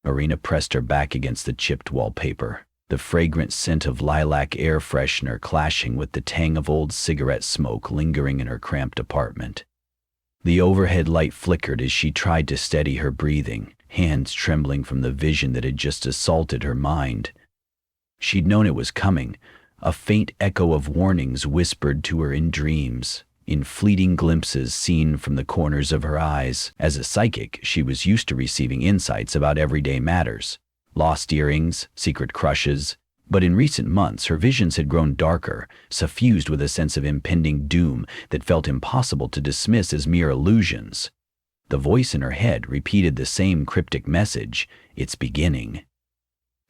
Marina pressed her back against the chipped wallpaper, the fragrant scent of lilac air freshener clashing with the tang of old cigarette smoke lingering in her cramped apartment. The overhead light flickered as she tried to steady her breathing, hands trembling from the vision that had just assaulted her mind. She'd known it was coming, a faint echo of warnings whispered to her in dreams, in fleeting glimpses seen from the corners of her eyes. As a psychic, she was used to receiving insights about everyday matters, lost earrings, secret crushes, but in recent months her visions had grown darker, suffused with a sense of impending doom that felt impossible to dismiss as mere illusions. The voice in her head repeated the same cryptic message, "It's beginning."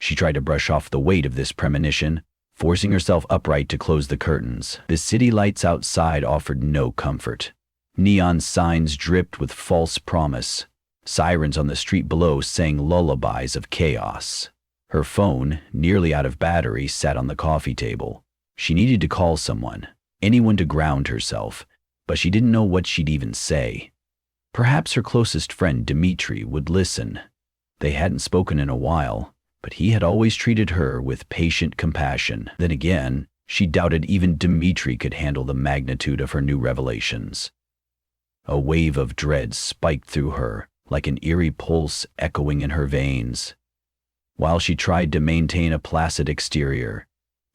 She tried to brush off the weight of this premonition, forcing herself upright to close the curtains. The city lights outside offered no comfort. Neon signs dripped with false promise. Sirens on the street below sang lullabies of chaos. Her phone, nearly out of battery, sat on the coffee table. She needed to call someone, anyone to ground herself, but she didn't know what she'd even say. Perhaps her closest friend Dmitri would listen. They hadn't spoken in a while, but he had always treated her with patient compassion. Then again, she doubted even Dmitri could handle the magnitude of her new revelations. A wave of dread spiked through her, like an eerie pulse echoing in her veins. While she tried to maintain a placid exterior,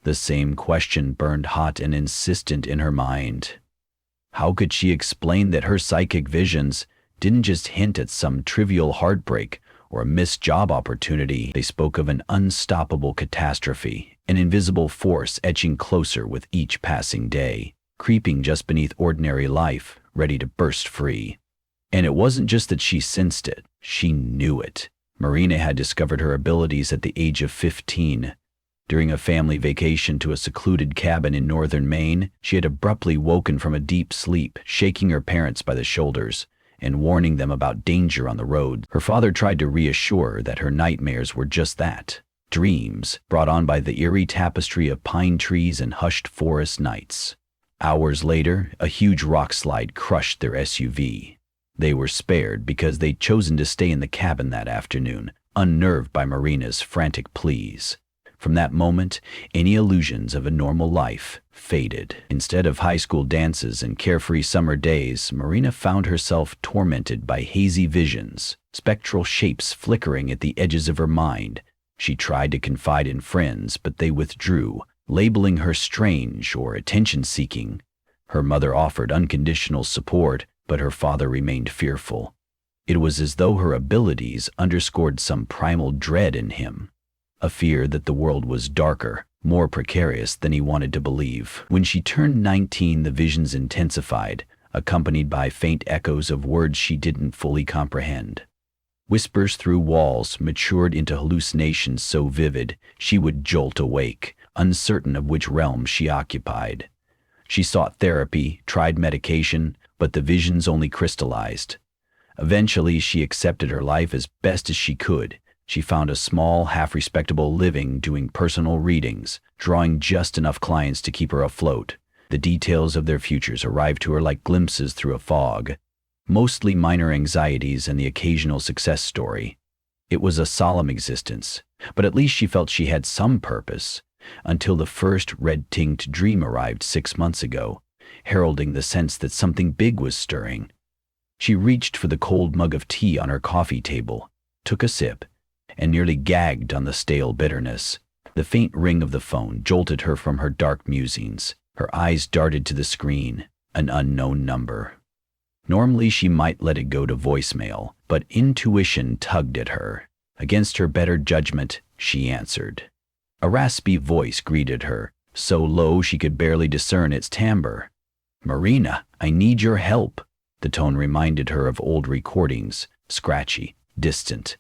the same question burned hot and insistent in her mind. How could she explain that her psychic visions didn't just hint at some trivial heartbreak or a missed job opportunity? They spoke of an unstoppable catastrophe, an invisible force etching closer with each passing day, creeping just beneath ordinary life, ready to burst free. And it wasn't just that she sensed it, she knew it. Marina had discovered her abilities at the age of 15. During a family vacation to a secluded cabin in northern Maine, she had abruptly woken from a deep sleep, shaking her parents by the shoulders and warning them about danger on the road. Her father tried to reassure her that her nightmares were just that, dreams brought on by the eerie tapestry of pine trees and hushed forest nights. Hours later, a huge rock slide crushed their SUV. They were spared because they'd chosen to stay in the cabin that afternoon, unnerved by Marina's frantic pleas. From that moment, any illusions of a normal life faded. Instead of high school dances and carefree summer days, Marina found herself tormented by hazy visions, spectral shapes flickering at the edges of her mind. She tried to confide in friends, but they withdrew, labeling her strange or attention-seeking. Her mother offered unconditional support, but her father remained fearful. It was as though her abilities underscored some primal dread in him, a fear that the world was darker, more precarious than he wanted to believe. When she turned 19, the visions intensified, accompanied by faint echoes of words she didn't fully comprehend. Whispers through walls matured into hallucinations so vivid she would jolt awake, uncertain of which realm she occupied. She sought therapy, tried medication, but the visions only crystallized. Eventually, she accepted her life as best as she could. She found a small, half-respectable living doing personal readings, drawing just enough clients to keep her afloat. The details of their futures arrived to her like glimpses through a fog, mostly minor anxieties and the occasional success story. It was a solemn existence, but at least she felt she had some purpose, until the first red-tinged dream arrived 6 months ago, heralding the sense that something big was stirring. She reached for the cold mug of tea on her coffee table, took a sip, and nearly gagged on the stale bitterness. The faint ring of the phone jolted her from her dark musings. Her eyes darted to the screen, an unknown number. Normally she might let it go to voicemail, but intuition tugged at her. Against her better judgment, she answered. A raspy voice greeted her, so low she could barely discern its timbre. "Marina, I need your help." The tone reminded her of old recordings, scratchy, distant.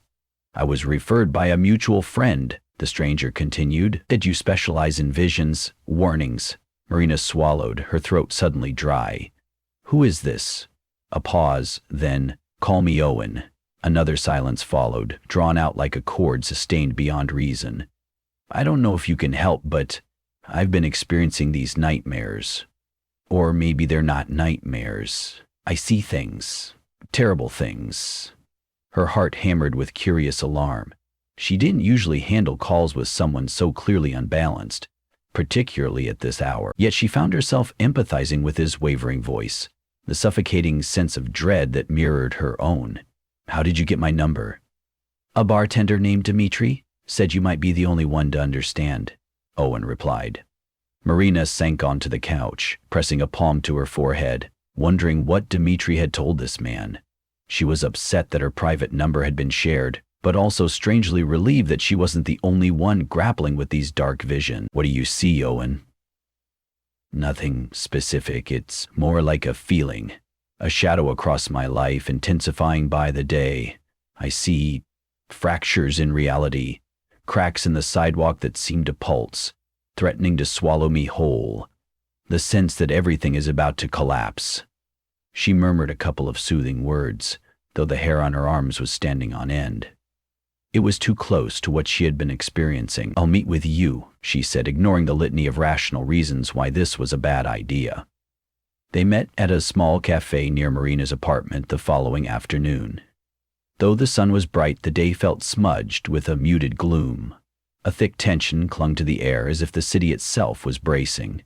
"I was referred by a mutual friend," the stranger continued, "that you specialize in visions, warnings." Marina swallowed, her throat suddenly dry. "Who is this?" A pause, then, "Call me Owen." Another silence followed, drawn out like a chord sustained beyond reason. "I don't know if you can help, but I've been experiencing these nightmares. Or maybe they're not nightmares. I see things, terrible things." Her heart hammered with curious alarm. She didn't usually handle calls with someone so clearly unbalanced, particularly at this hour. Yet she found herself empathizing with his wavering voice, the suffocating sense of dread that mirrored her own. "How did you get my number?" "A bartender named Dmitri said you might be the only one to understand," Owen replied. Marina sank onto the couch, pressing a palm to her forehead, wondering what Dmitri had told this man. She was upset that her private number had been shared, but also strangely relieved that she wasn't the only one grappling with these dark visions. "What do you see, Owen?" "Nothing specific. It's more like a feeling, a shadow across my life, intensifying by the day. I see fractures in reality, cracks in the sidewalk that seem to pulse, threatening to swallow me whole. The sense that everything is about to collapse." She murmured a couple of soothing words, though the hair on her arms was standing on end. It was too close to what she had been experiencing. "I'll meet with you," she said, ignoring the litany of rational reasons why this was a bad idea. They met at a small cafe near Marina's apartment the following afternoon. Though the sun was bright, the day felt smudged with a muted gloom. A thick tension clung to the air as if the city itself was bracing.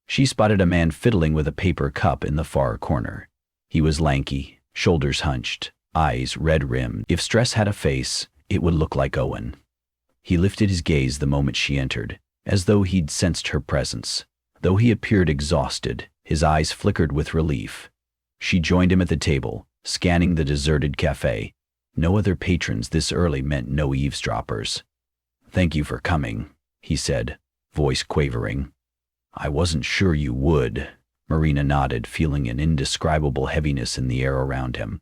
She spotted a man fiddling with a paper cup in the far corner. He was lanky, shoulders hunched, eyes red-rimmed. If stress had a face, it would look like Owen. He lifted his gaze the moment she entered, as though he'd sensed her presence. Though he appeared exhausted, his eyes flickered with relief. She joined him at the table, scanning the deserted cafe. No other patrons this early meant no eavesdroppers. "Thank you for coming," he said, voice quavering. "I wasn't sure you would." Marina nodded, feeling an indescribable heaviness in the air around him,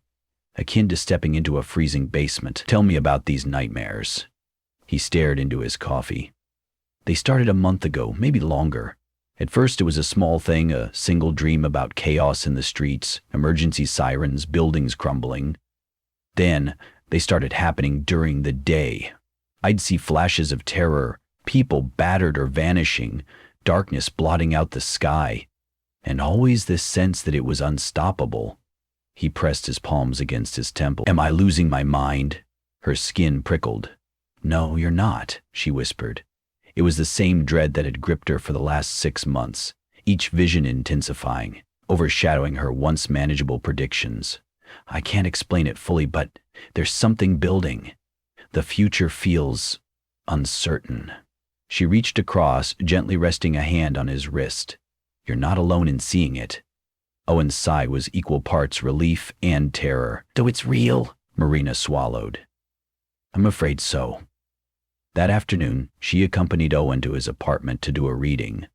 akin to stepping into a freezing basement. "Tell me about these nightmares." He stared into his coffee. "They started a month ago, maybe longer. At first it was a small thing, a single dream about chaos in the streets, emergency sirens, buildings crumbling. Then they started happening during the day. I'd see flashes of terror, people battered or vanishing, darkness blotting out the sky, and always this sense that it was unstoppable." He pressed his palms against his temple. "Am I losing my mind?" Her skin prickled. "No, you're not," she whispered. It was the same dread that had gripped her for the last 6 months, each vision intensifying, overshadowing her once manageable predictions. "I can't explain it fully, but there's something building. The future feels uncertain." She reached across, gently resting a hand on his wrist. "You're not alone in seeing it." Owen's sigh was equal parts relief and terror. "So it's real?" Marina swallowed. "I'm afraid so." That afternoon, she accompanied Owen to his apartment to do a reading.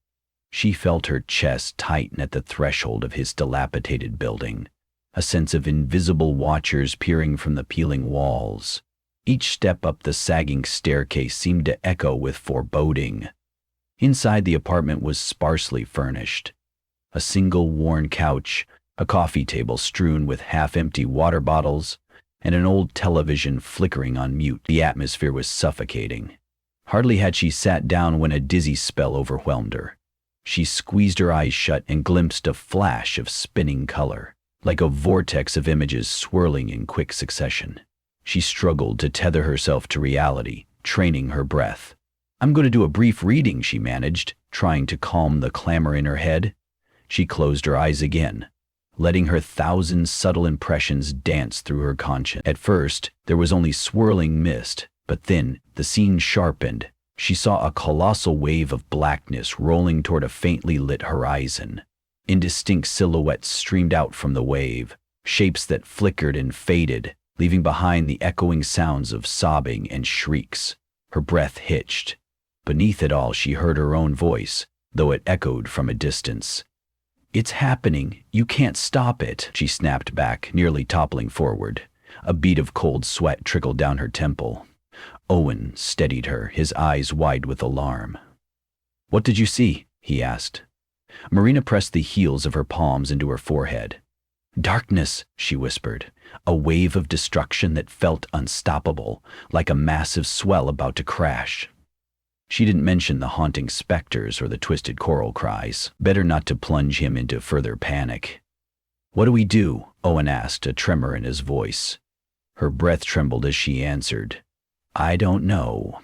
She felt her chest tighten at the threshold of his dilapidated building, a sense of invisible watchers peering from the peeling walls. Each step up the sagging staircase seemed to echo with foreboding. Inside, the apartment was sparsely furnished. A single worn couch, a coffee table strewn with half-empty water bottles, and an old television flickering on mute. The atmosphere was suffocating. Hardly had she sat down when a dizzy spell overwhelmed her. She squeezed her eyes shut and glimpsed a flash of spinning color, like a vortex of images swirling in quick succession. She struggled to tether herself to reality, training her breath. "I'm going to do a brief reading," she managed, trying to calm the clamor in her head. She closed her eyes again, letting her thousand subtle impressions dance through her conscience. At first, there was only swirling mist, but then the scene sharpened. She saw a colossal wave of blackness rolling toward a faintly lit horizon. Indistinct silhouettes streamed out from the wave, shapes that flickered and faded, leaving behind the echoing sounds of sobbing and shrieks. Her breath hitched. Beneath it all, she heard her own voice, though it echoed from a distance. "It's happening. You can't stop it," she snapped back, nearly toppling forward. A bead of cold sweat trickled down her temple. Owen steadied her, his eyes wide with alarm. "What did you see?" he asked. Marina pressed the heels of her palms into her forehead. "Darkness," she whispered, "a wave of destruction that felt unstoppable, like a massive swell about to crash." She didn't mention the haunting specters or the twisted choral cries. Better not to plunge him into further panic. "What do we do?" Owen asked, a tremor in his voice. Her breath trembled as she answered. I don't know.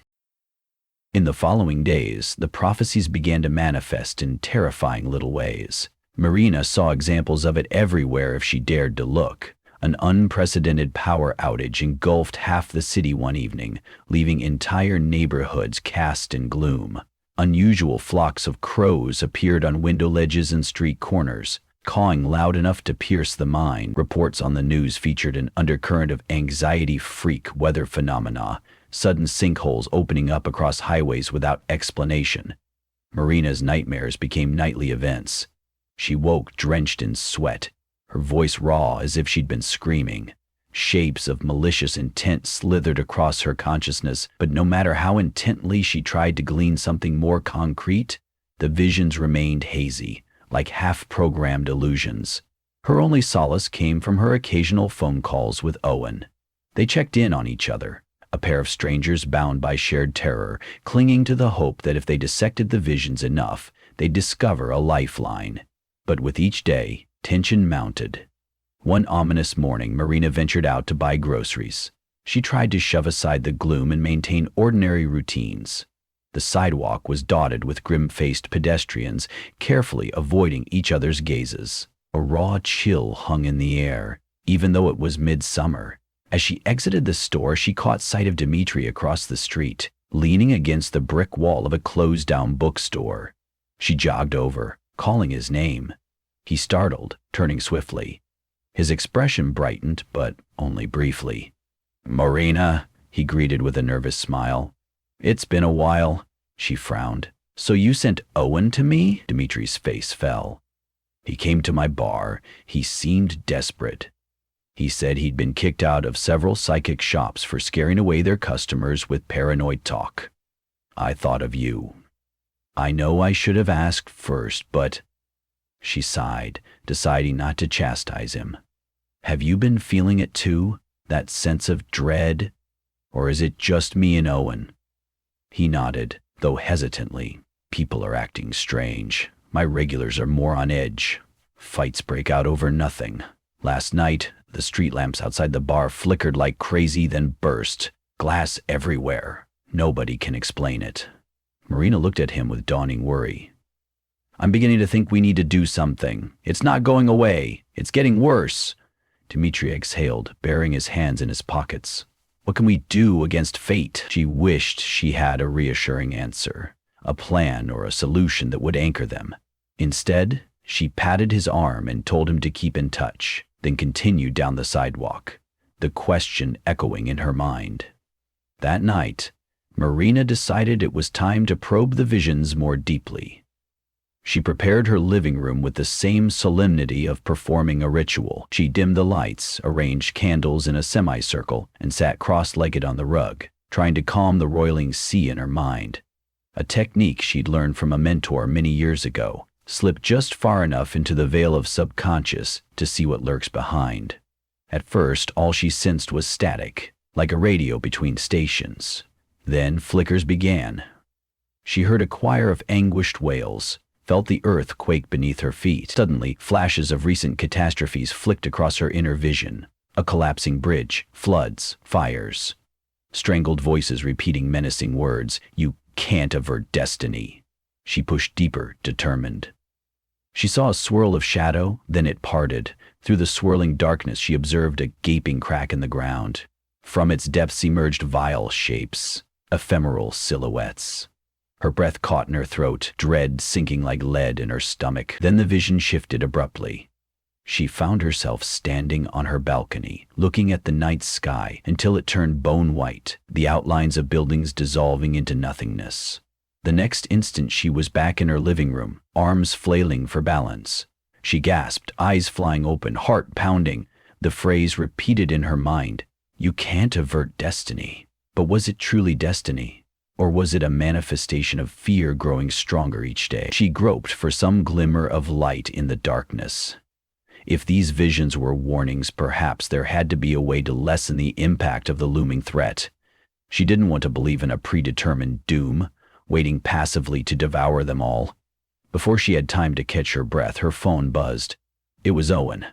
In the following days, the prophecies began to manifest in terrifying little ways. Marina saw examples of it everywhere if she dared to look. An unprecedented power outage engulfed half the city one evening, leaving entire neighborhoods cast in gloom. Unusual flocks of crows appeared on window ledges and street corners, cawing loud enough to pierce the mind. Reports on the news featured an undercurrent of anxiety freak weather phenomena, sudden sinkholes opening up across highways without explanation. Marina's nightmares became nightly events. She woke drenched in sweat, her voice raw as if she'd been screaming. Shapes of malicious intent slithered across her consciousness, but no matter how intently she tried to glean something more concrete, the visions remained hazy, like half-programmed illusions. Her only solace came from her occasional phone calls with Owen. They checked in on each other, a pair of strangers bound by shared terror, clinging to the hope that if they dissected the visions enough, they'd discover a lifeline. But with each day, tension mounted. One ominous morning, Marina ventured out to buy groceries. She tried to shove aside the gloom and maintain ordinary routines. The sidewalk was dotted with grim-faced pedestrians, carefully avoiding each other's gazes. A raw chill hung in the air, even though it was midsummer. As she exited the store, she caught sight of Dmitri across the street, leaning against the brick wall of a closed-down bookstore. She jogged over, calling his name. He startled, turning swiftly. His expression brightened, but only briefly. "Marina," he greeted with a nervous smile. "It's been a while," she frowned. "So you sent Owen to me?" Dimitri's face fell. "He came to my bar. He seemed desperate. He said he'd been kicked out of several psychic shops for scaring away their customers with paranoid talk. I thought of you. I know I should have asked first, but—" She sighed, deciding not to chastise him. "Have you been feeling it too, that sense of dread? Or is it just me and Owen?" He nodded, though hesitantly. "People are acting strange. My regulars are more on edge. Fights break out over nothing. Last night, the street lamps outside the bar flickered like crazy, then burst. Glass everywhere. Nobody can explain it." Marina looked at him with dawning worry. "I'm beginning to think we need to do something. It's not going away. It's getting worse." Dmitri exhaled, burying his hands in his pockets. "What can we do against fate?" She wished she had a reassuring answer, a plan or a solution that would anchor them. Instead, she patted his arm and told him to keep in touch, then continued down the sidewalk, the question echoing in her mind. That night, Marina decided it was time to probe the visions more deeply. She prepared her living room with the same solemnity of performing a ritual. She dimmed the lights, arranged candles in a semicircle, and sat cross-legged on the rug, trying to calm the roiling sea in her mind. A technique she'd learned from a mentor many years ago, slipped just far enough into the veil of subconscious to see what lurks behind. At first, all she sensed was static, like a radio between stations. Then flickers began. She heard a choir of anguished wails, felt the earth quake beneath her feet. Suddenly, flashes of recent catastrophes flicked across her inner vision. A collapsing bridge, floods, fires. Strangled voices repeating menacing words. "You can't avert destiny." She pushed deeper, determined. She saw a swirl of shadow, then it parted. Through the swirling darkness, she observed a gaping crack in the ground. From its depths emerged vile shapes, ephemeral silhouettes. Her breath caught in her throat, dread sinking like lead in her stomach. Then the vision shifted abruptly. She found herself standing on her balcony, looking at the night sky until it turned bone white, the outlines of buildings dissolving into nothingness. The next instant she was back in her living room, arms flailing for balance. She gasped, eyes flying open, heart pounding. The phrase repeated in her mind, "You can't avert destiny." But was it truly destiny? Or was it a manifestation of fear growing stronger each day? She groped for some glimmer of light in the darkness. If these visions were warnings, perhaps there had to be a way to lessen the impact of the looming threat. She didn't want to believe in a predetermined doom, waiting passively to devour them all. Before she had time to catch her breath, her phone buzzed. It was Owen.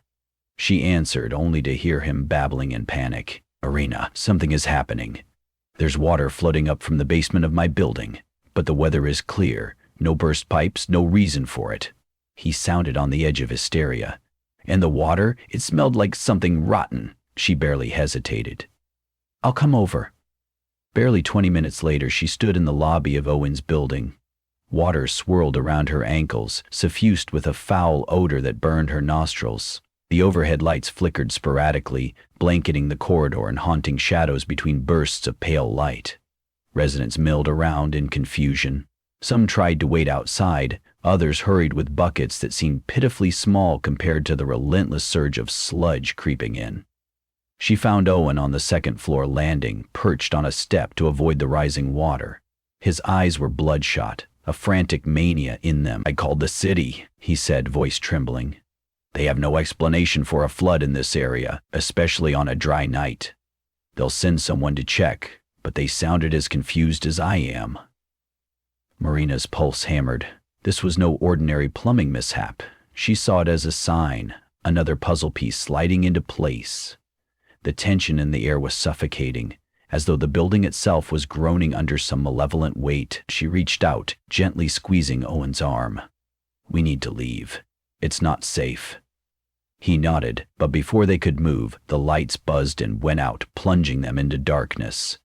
She answered, only to hear him babbling in panic. "Marina, something is happening." There's water flooding up from the basement of my building, but the weather is clear. No burst pipes, no reason for it. He sounded on the edge of hysteria. And the water, it smelled like something rotten. She barely hesitated. I'll come over. Barely 20 minutes later, she stood in the lobby of Owen's building. Water swirled around her ankles, suffused with a foul odor that burned her nostrils. The overhead lights flickered sporadically, blanketing the corridor and haunting shadows between bursts of pale light. Residents milled around in confusion. Some tried to wait outside, others hurried with buckets that seemed pitifully small compared to the relentless surge of sludge creeping in. She found Owen on the second-floor landing, perched on a step to avoid the rising water. His eyes were bloodshot, a frantic mania in them. I called the city, he said, voice trembling. They have no explanation for a flood in this area, especially on a dry night. They'll send someone to check, but they sounded as confused as I am. Marina's pulse hammered. This was no ordinary plumbing mishap. She saw it as a sign, another puzzle piece sliding into place. The tension in the air was suffocating, as though the building itself was groaning under some malevolent weight. She reached out, gently squeezing Owen's arm. We need to leave. It's not safe. He nodded, but before they could move, the lights buzzed and went out, plunging them into darkness.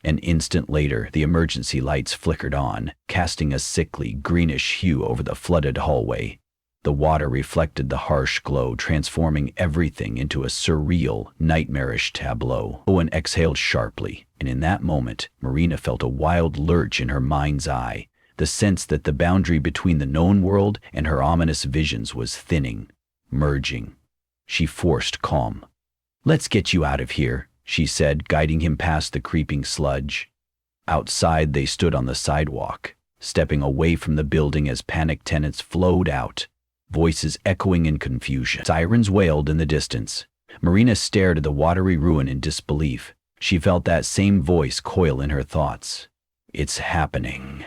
An instant later, the emergency lights flickered on, casting a sickly, greenish hue over the flooded hallway. The water reflected the harsh glow, transforming everything into a surreal, nightmarish tableau. Owen exhaled sharply, and in that moment, Marina felt a wild lurch in her mind's eye, the sense that the boundary between the known world and her ominous visions was thinning, merging. She forced calm. Let's get you out of here, she said, guiding him past the creeping sludge. Outside, they stood on the sidewalk, stepping away from the building as panicked tenants flowed out, voices echoing in confusion. Sirens wailed in the distance. Marina stared at the watery ruin in disbelief. She felt that same voice coil in her thoughts. It's happening.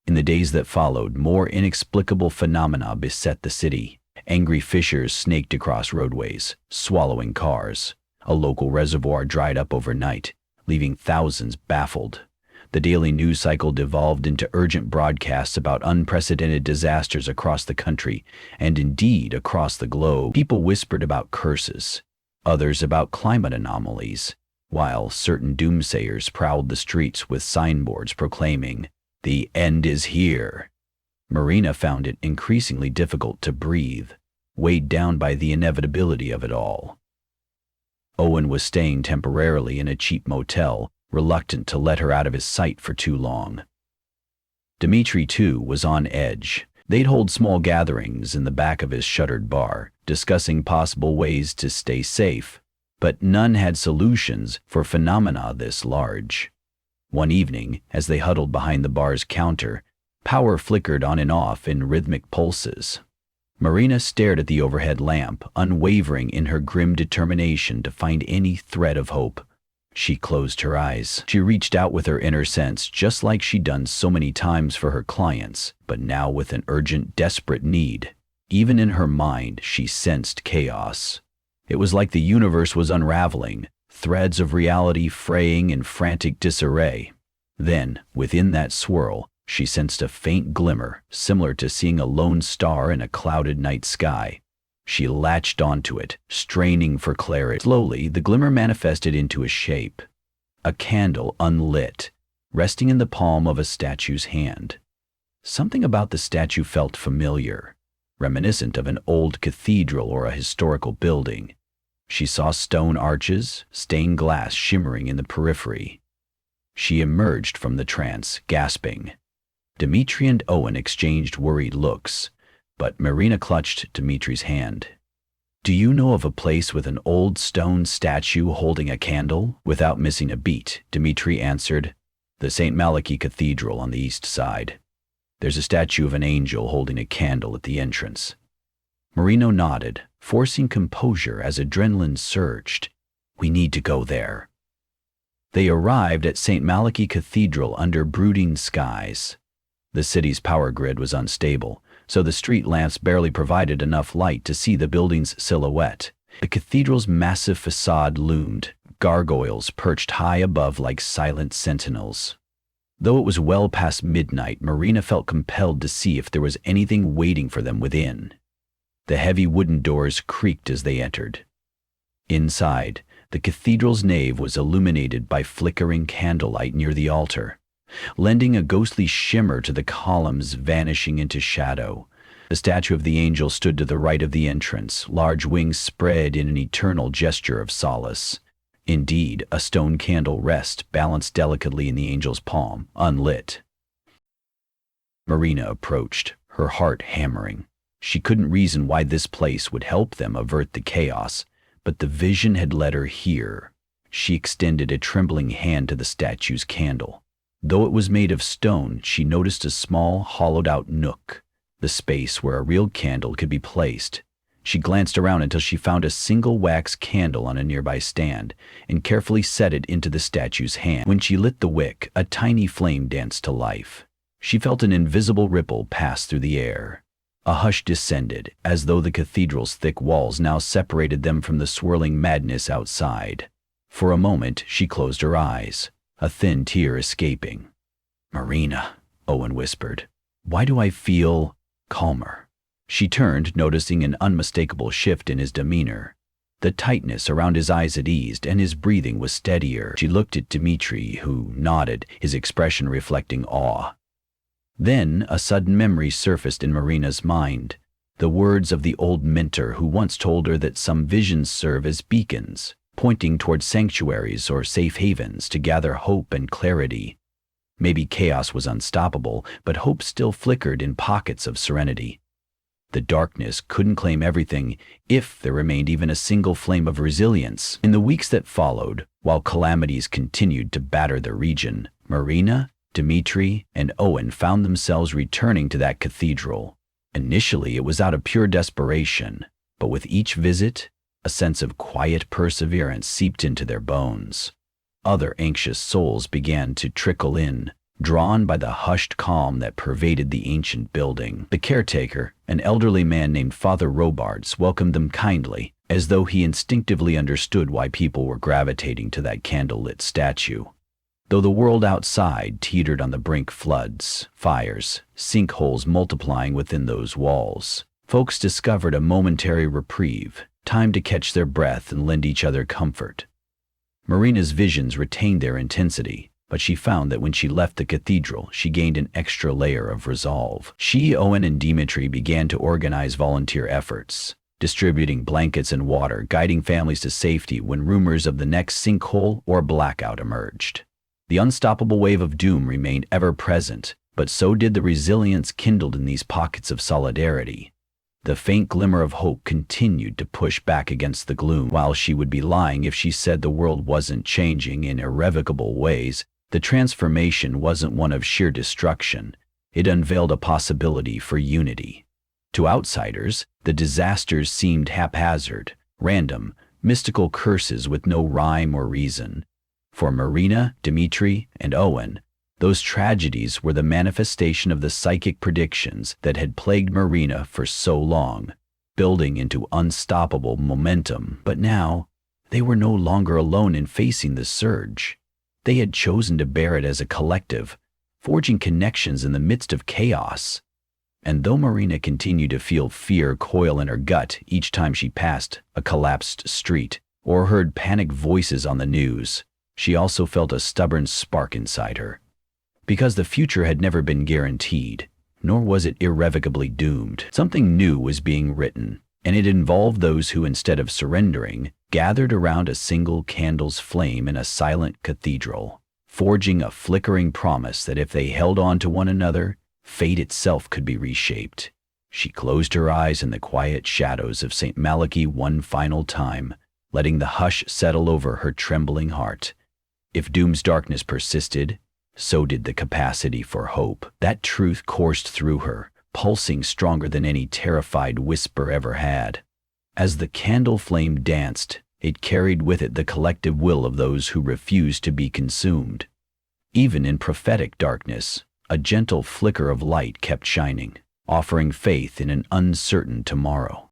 In the days that followed, more inexplicable phenomena beset the city. Angry fissures snaked across roadways, swallowing cars. A local reservoir dried up overnight, leaving thousands baffled. The daily news cycle devolved into urgent broadcasts about unprecedented disasters across the country, and indeed across the globe. People whispered about curses, others about climate anomalies, while certain doomsayers prowled the streets with signboards proclaiming, "The end is here." Marina found it increasingly difficult to breathe, weighed down by the inevitability of it all. Owen was staying temporarily in a cheap motel, reluctant to let her out of his sight for too long. Dmitri, too, was on edge. They'd hold small gatherings in the back of his shuttered bar, discussing possible ways to stay safe, but none had solutions for phenomena this large. One evening, as they huddled behind the bar's counter, power flickered on and off in rhythmic pulses. Marina stared at the overhead lamp, unwavering in her grim determination to find any thread of hope. She closed her eyes. She reached out with her inner sense, just like she'd done so many times for her clients, but now with an urgent, desperate need. Even in her mind, she sensed chaos. It was like the universe was unraveling, threads of reality fraying in frantic disarray. Then, within that swirl, she sensed a faint glimmer, similar to seeing a lone star in a clouded night sky. She latched onto it, straining for clarity. Slowly, the glimmer manifested into a shape. A candle unlit, resting in the palm of a statue's hand. Something about the statue felt familiar, reminiscent of an old cathedral or a historical building. She saw stone arches, stained glass shimmering in the periphery. She emerged from the trance, gasping. Dmitri and Owen exchanged worried looks, but Marina clutched Dmitri's hand. "Do you know of a place with an old stone statue holding a candle?" Without missing a beat, Dmitri answered, "The St. Malachy Cathedral on the east side. There's a statue of an angel holding a candle at the entrance." Marina nodded, forcing composure as adrenaline surged. "We need to go there." They arrived at St. Malachy Cathedral under brooding skies. The city's power grid was unstable, so the street lamps barely provided enough light to see the building's silhouette. The cathedral's massive facade loomed, gargoyles perched high above like silent sentinels. Though it was well past midnight, Marina felt compelled to see if there was anything waiting for them within. The heavy wooden doors creaked as they entered. Inside, the cathedral's nave was illuminated by flickering candlelight near the altar, lending a ghostly shimmer to the columns vanishing into shadow. The statue of the angel stood to the right of the entrance, large wings spread in an eternal gesture of solace. Indeed, a stone candle rest balanced delicately in the angel's palm, unlit. Marina approached, her heart hammering. She couldn't reason why this place would help them avert the chaos, but the vision had led her here. She extended a trembling hand to the statue's candle. Though it was made of stone, she noticed a small, hollowed-out nook, the space where a real candle could be placed. She glanced around until she found a single wax candle on a nearby stand and carefully set it into the statue's hand. When she lit the wick, a tiny flame danced to life. She felt an invisible ripple pass through the air. A hush descended, as though the cathedral's thick walls now separated them from the swirling madness outside. For a moment, she closed her eyes, a thin tear escaping. "Marina," Owen whispered, "why do I feel calmer?" She turned, noticing an unmistakable shift in his demeanor. The tightness around his eyes had eased, and his breathing was steadier. She looked at Dmitri, who nodded, his expression reflecting awe. Then a sudden memory surfaced in Marina's mind, the words of the old mentor who once told her that some visions serve as beacons, pointing toward sanctuaries or safe havens to gather hope and clarity. Maybe chaos was unstoppable, but hope still flickered in pockets of serenity. The darkness couldn't claim everything if there remained even a single flame of resilience. In the weeks that followed, while calamities continued to batter the region, Marina, Dmitri, and Owen found themselves returning to that cathedral. Initially, it was out of pure desperation, but with each visit, a sense of quiet perseverance seeped into their bones. Other anxious souls began to trickle in, drawn by the hushed calm that pervaded the ancient building. The caretaker, an elderly man named Father Robards, welcomed them kindly, as though he instinctively understood why people were gravitating to that candlelit statue. Though the world outside teetered on the brink, floods, fires, sinkholes multiplying within those walls, folks discovered a momentary reprieve, time to catch their breath and lend each other comfort. Marina's visions retained their intensity, but she found that when she left the cathedral, she gained an extra layer of resolve. She, Owen, and Dmitri began to organize volunteer efforts, distributing blankets and water, guiding families to safety when rumors of the next sinkhole or blackout emerged. The unstoppable wave of doom remained ever present, but so did the resilience kindled in these pockets of solidarity. The faint glimmer of hope continued to push back against the gloom. While she would be lying if she said the world wasn't changing in irrevocable ways, the transformation wasn't one of sheer destruction. It unveiled a possibility for unity. To outsiders, the disasters seemed haphazard, random, mystical curses with no rhyme or reason. For Marina, Dmitri, and Owen, those tragedies were the manifestation of the psychic predictions that had plagued Marina for so long, building into unstoppable momentum. But now, they were no longer alone in facing the surge. They had chosen to bear it as a collective, forging connections in the midst of chaos. And though Marina continued to feel fear coil in her gut each time she passed a collapsed street or heard panicked voices on the news, she also felt a stubborn spark inside her. Because the future had never been guaranteed, nor was it irrevocably doomed. Something new was being written, and it involved those who, instead of surrendering, gathered around a single candle's flame in a silent cathedral, forging a flickering promise that if they held on to one another, fate itself could be reshaped. She closed her eyes in the quiet shadows of St. Malachy one final time, letting the hush settle over her trembling heart. If doom's darkness persisted, so did the capacity for hope. That truth coursed through her, pulsing stronger than any terrified whisper ever had. As the candle flame danced, it carried with it the collective will of those who refused to be consumed. Even in prophetic darkness, a gentle flicker of light kept shining, offering faith in an uncertain tomorrow.